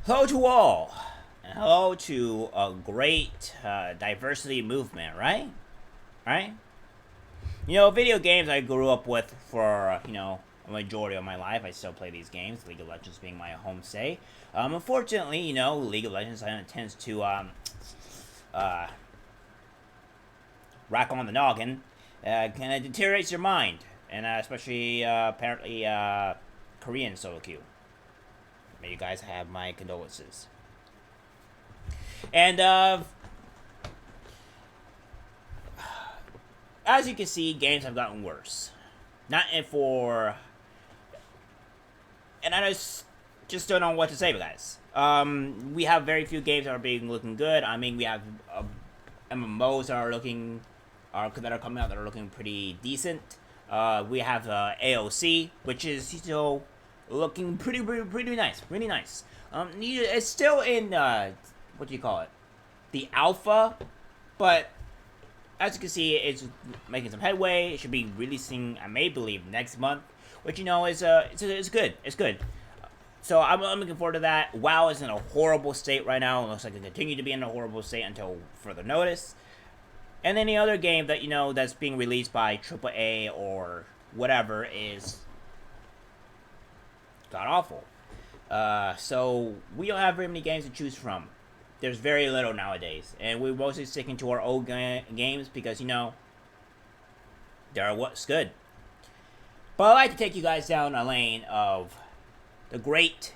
Hello to all, and hello to a great diversity movement, right? Right? Video games I grew up with for, a majority of my life. I still play these games, League of Legends being my home stay. Unfortunately, League of Legends tends to uh, rack on the noggin. Kind of deteriorates your mind, and especially apparently Korean solo queue. May you guys have my condolences. And as you can see, games have gotten worse. Not for, and I just don't know what to say, guys. We have very few games that are being looking good. I mean, we have MMOs that are coming out that are looking pretty decent. We have AOC, which is looking pretty nice, really nice. It's still in what do you call it? The alpha, but as you can see, it's making some headway. It should be releasing, I may believe, next month, which is it's good. It's good. So I'm looking forward to that. WoW is in a horrible state right now. It looks like it'll continue to be in a horrible state until further notice. And any other game that that's being released by AAA or whatever is god awful. So we don't have very many games to choose from. There's very little nowadays, and we're mostly sticking to our old games because they're what's good. But I'd like to take you guys down a lane of the great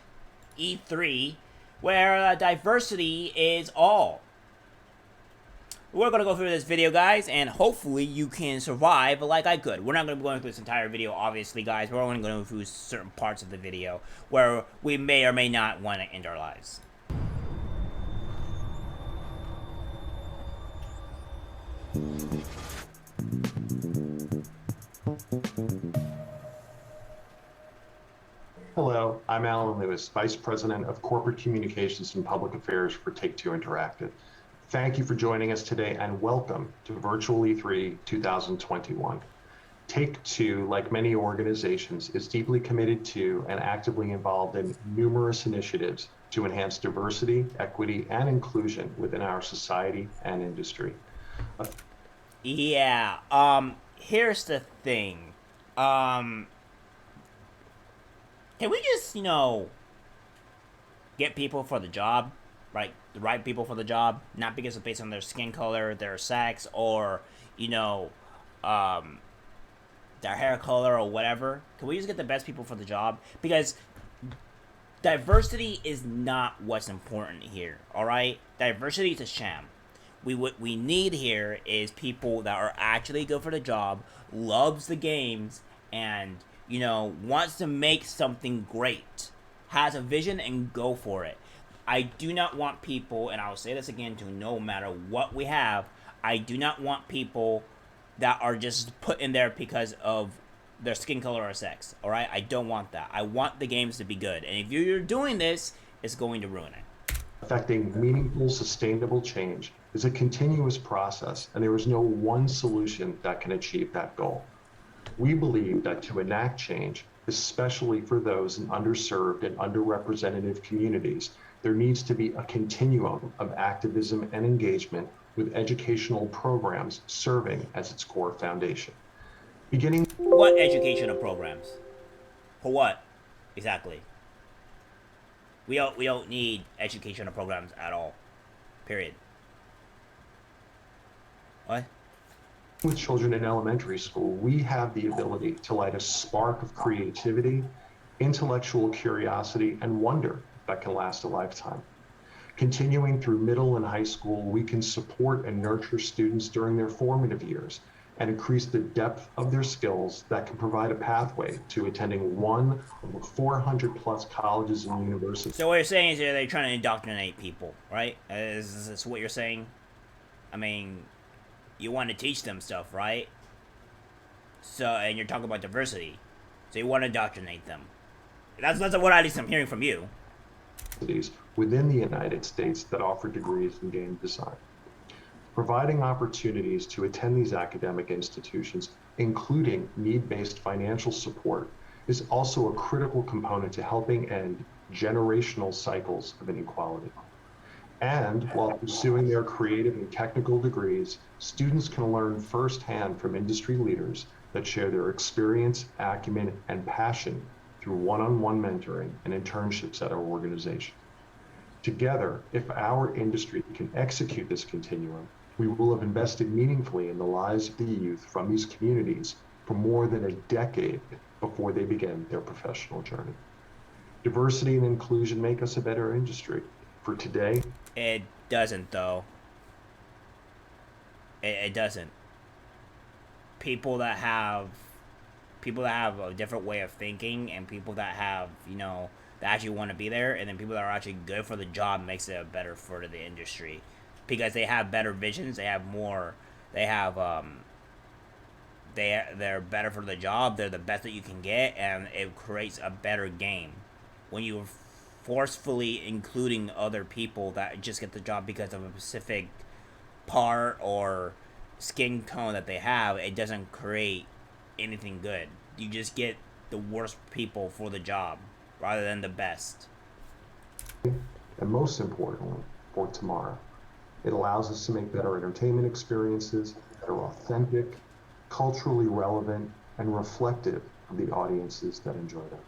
E3, where diversity is all. We're going to go through this video, guys, and hopefully you can survive like I could. We're not going to be going through this entire video, obviously, guys. We're only going to go through certain parts of the video where we may or may not want to end our lives. Hello, I'm Alan Lewis, Vice President of Corporate Communications and Public Affairs for Take-Two Interactive. Thank you for joining us today and welcome to Virtual E3 2021. Take-Two, like many organizations, is deeply committed to and actively involved in numerous initiatives to enhance diversity, equity, and inclusion within our society and industry. Yeah, here's the thing. Can we just, get people for the job? Right? The right people for the job? Not because it's based on their skin color, their sex, or, their hair color or whatever. Can we just get the best people for the job? Because diversity is not what's important here, alright? Diversity is a sham. What we need here is people that are actually good for the job, loves the games, and wants to make something great, has a vision and go for it. I do not want people, and I'll say this again to no matter what we have, I do not want people that are just put in there because of their skin color or sex. Alright? I don't want that. I want the games to be good. And if you're doing this, it's going to ruin it. Affecting meaningful, sustainable change is a continuous process, and there is no one solution that can achieve that goal. We believe that to enact change, especially for those in underserved and underrepresented communities, there needs to be a continuum of activism and engagement with educational programs serving as its core foundation. What educational programs? For what? Exactly. We don't need educational programs at all. Period. What? With children in elementary school, we have the ability to light a spark of creativity, intellectual curiosity, and wonder that can last a lifetime. Continuing through middle and high school, we can support and nurture students during their formative years and increase the depth of their skills that can provide a pathway to attending one of 400 plus colleges and universities. So what you're saying is they're trying to indoctrinate people, right? Is this what you're saying? I mean, you want to teach them stuff, right? So, and you're talking about diversity. So you want to indoctrinate them. That's what at least I'm hearing from you. Within the United States that offer degrees in game design. Providing opportunities to attend these academic institutions, including need-based financial support, is also a critical component to helping end generational cycles of inequality. And while pursuing their creative and technical degrees, students can learn firsthand from industry leaders that share their experience, acumen, and passion through one-on-one mentoring and internships at our organization. Together, if our industry can execute this continuum, we will have invested meaningfully in the lives of the youth from these communities for more than a decade before they begin their professional journey. Diversity and inclusion make us a better industry. For today, It doesn't, though. It doesn't. People that have a different way of thinking, and people that have, that actually want to be there, and then people that are actually good for the job makes it better for the industry, because they have better visions. They have more. They have they're better for the job. They're the best that you can get, and it creates a better game when you forcefully including other people that just get the job because of a specific part or skin tone that they have. It doesn't create anything good. You just get the worst people for the job rather than the best. and most importantly, for tomorrow, it allows us to make better entertainment experiences that are authentic, culturally relevant, and reflective of the audiences that enjoy them.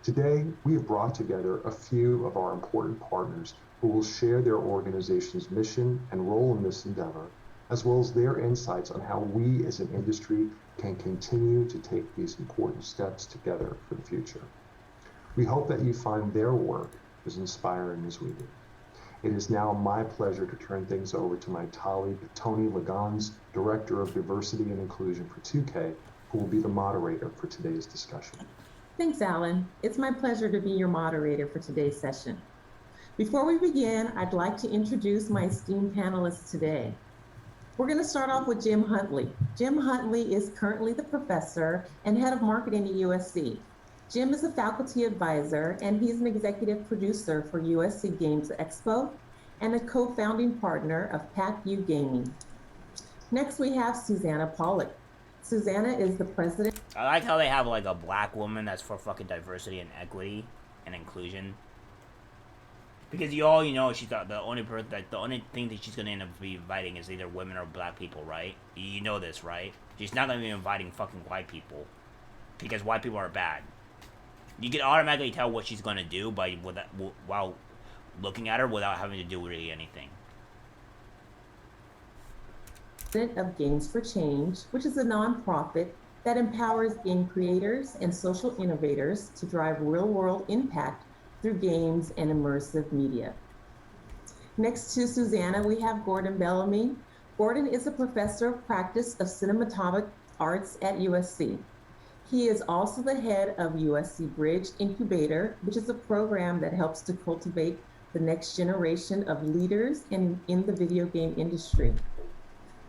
Today, we have brought together a few of our important partners who will share their organization's mission and role in this endeavor, as well as their insights on how we as an industry can continue to take these important steps together for the future. We hope that you find their work as inspiring as we do. It is now my pleasure to turn things over to my colleague, Tony Lagans, Director of Diversity and Inclusion for 2K, who will be the moderator for today's discussion. Thanks, Alan. It's my pleasure to be your moderator for today's session. Before we begin, I'd like to introduce my esteemed panelists today. We're going to start off with Jim Huntley. Jim Huntley is currently the professor and head of marketing at USC. Jim is a faculty advisor, and he's an executive producer for USC Games Expo and a co-founding partner of PAC-U Gaming. Next, we have Susanna Pollock. Susanna is the president. I like how they have like a black woman that's for fucking diversity and equity and inclusion. Because you know she's got the only person, like the only thing that she's gonna end up be inviting is either women or black people, right? You know this, right? She's not gonna be inviting fucking white people because white people are bad. You can automatically tell what she's gonna do while looking at her without having to do really anything. Of Games for Change, which is a nonprofit that empowers game creators and social innovators to drive real-world impact through games and immersive media. Next to Susanna, we have Gordon Bellamy. Gordon is a professor of practice of cinematographic arts at USC. He is also the head of USC Bridge Incubator, which is a program that helps to cultivate the next generation of leaders in the video game industry.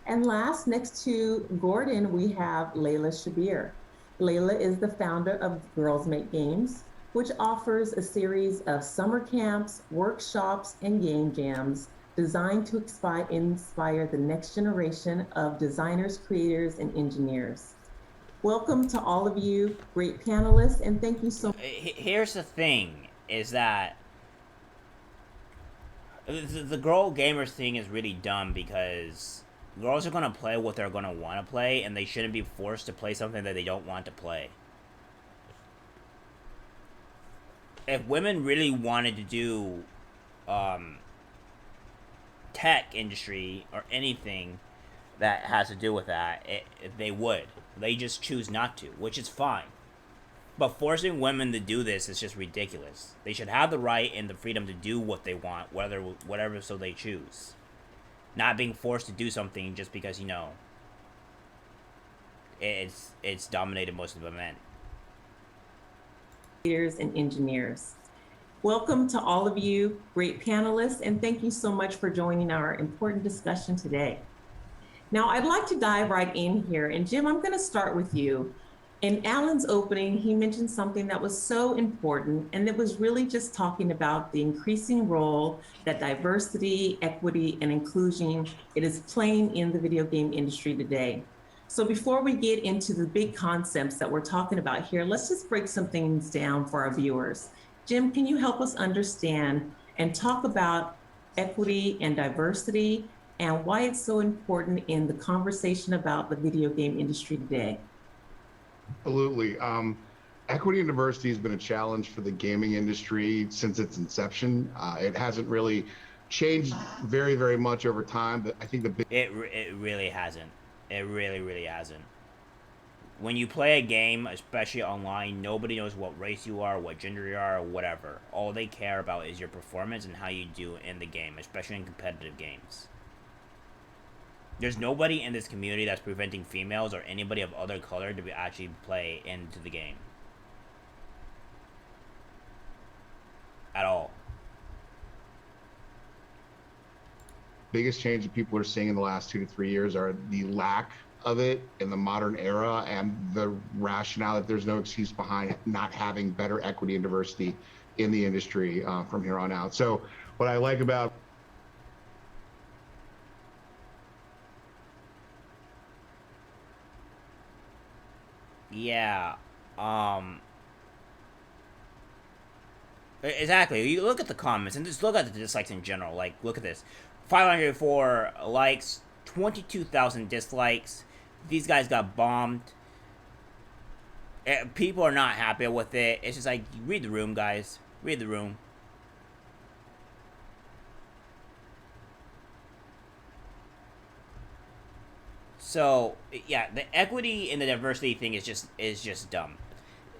And last, next to Gordon, we have Layla Shabir. Layla is the founder of Girls Make Games, which offers a series of summer camps, workshops, and game jams designed to inspire the next generation of designers, creators, and engineers. Welcome to all of you, great panelists, and thank you so much. Here's the thing, is that the girl gamers thing is really dumb because girls are going to play what they're going to want to play, and they shouldn't be forced to play something that they don't want to play. If women really wanted to do tech industry or anything that has to do with that, they would. They just choose not to, which is fine. But forcing women to do this is just ridiculous. They should have the right and the freedom to do what they want, whatever so they choose. Not being forced to do something just because, it's dominated most of the men. Leaders and engineers. Welcome to all of you, great panelists, and thank you so much for joining our important discussion today. Now, I'd like to dive right in here, and Jim, I'm going to start with you. In Alan's opening, he mentioned something that was so important, and it was really just talking about the increasing role that diversity, equity, and inclusion it is playing in the video game industry today. So before we get into the big concepts that we're talking about here, let's just break some things down for our viewers. Jim, can you help us understand and talk about equity and diversity and why it's so important in the conversation about the video game industry today? Absolutely. Equity and diversity has been a challenge for the gaming industry since its inception. It hasn't really changed very, very much over time, but I think the big It really hasn't. It really hasn't. When you play a game, especially online, nobody knows what race you are, what gender you are, or whatever. All they care about is your performance and how you do in the game, especially in competitive games. There's nobody in this community that's preventing females or anybody of other color to actually play into the game. At all. biggest change that people are seeing in the last 2 to 3 years are the lack of it in the modern era and the rationale that there's no excuse behind not having better equity and diversity in the industry from here on out. So what I like about Yeah. Exactly. You look at the comments and just look at the dislikes in general. Like, look at this. 504 likes, 22,000 dislikes. These guys got bombed. People are not happy with it. It's just like, read the room, guys. Read the room. So, yeah, the equity and the diversity thing is just dumb.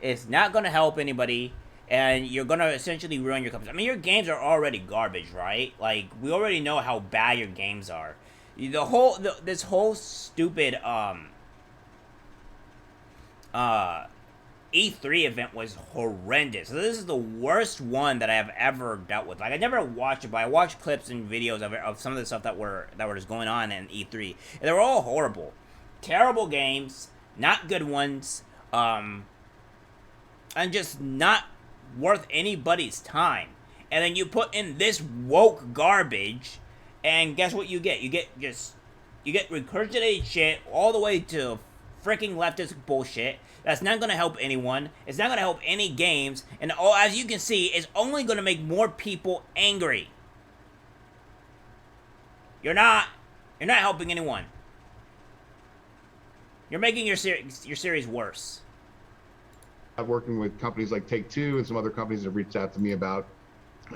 It's not going to help anybody, and you're going to essentially ruin your company. I mean, your games are already garbage, right? Like, we already know how bad your games are. This whole stupid, E3 event was horrendous. So this is the worst one that I have ever dealt with. Like, I never watched it, but I watched clips and videos of some of the stuff that were just going on in E3. And they were all horrible. Terrible games, not good ones, and just not worth anybody's time. And then you put in this woke garbage, and guess what you get? You get regurgitated shit all the way to freaking leftist bullshit. That's not gonna help anyone. It's not gonna help any games, and as you can see, it's only gonna make more people angry. You're not helping anyone. You're making your series worse. I'm working with companies like Take-Two and some other companies that have reached out to me about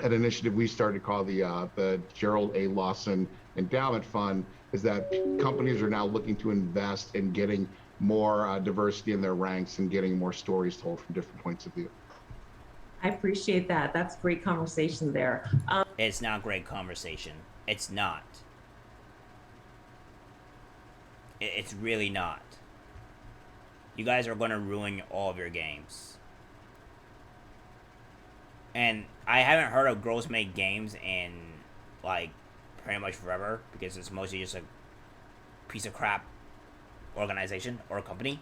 an initiative we started called the Gerald A. Lawson Endowment Fund, is that companies are now looking to invest in getting more diversity in their ranks and getting more stories told from different points of view. I appreciate that. That's great conversation there. It's not great conversation. It's not. It's really not. You guys are going to ruin all of your games. And I haven't heard of Gross Make Games in, like, pretty much forever, because it's mostly just a piece of crap organization or company.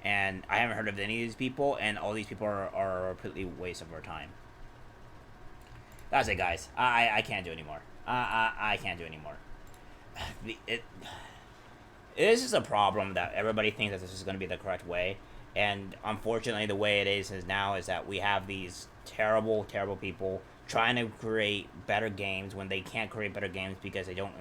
And I haven't heard of any of these people, and all these people are a completely waste of our time. That's it, guys. I can't do anymore. I can't do anymore. This is a problem that everybody thinks that this is going to be the correct way, and unfortunately the way it is now is that we have these terrible people trying to create better games when they can't create better games because they don't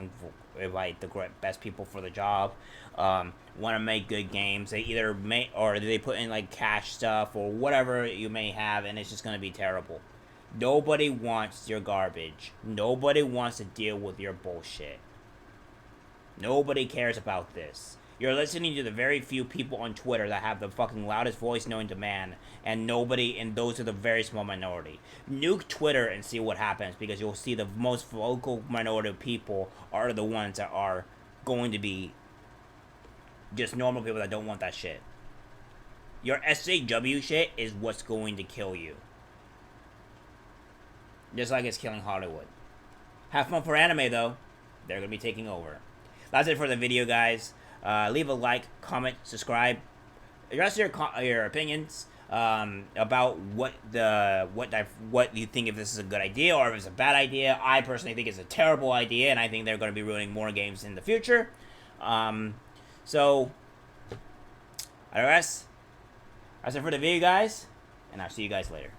invite the best people for the job. Want to make good games, they either make, or they put in like cash stuff or whatever you may have, and it's just going to be terrible. Nobody wants your garbage. Nobody wants to deal with your bullshit. Nobody cares about this. You're listening to the very few people on Twitter that have the fucking loudest voice known to man, and those are the very small minority. Nuke Twitter and see what happens, because you'll see the most vocal minority of people are the ones that are going to be just normal people that don't want that shit. Your SJW shit is what's going to kill you. Just like it's killing Hollywood. Have fun for anime, though. They're going to be taking over. That's it for the video, guys. Leave a like, comment, subscribe. Address your opinions about what you think, if this is a good idea or if it's a bad idea. I personally think it's a terrible idea, and I think they're going to be ruining more games in the future. So Alright guys, that's it for the video guys, and I'll see you guys later.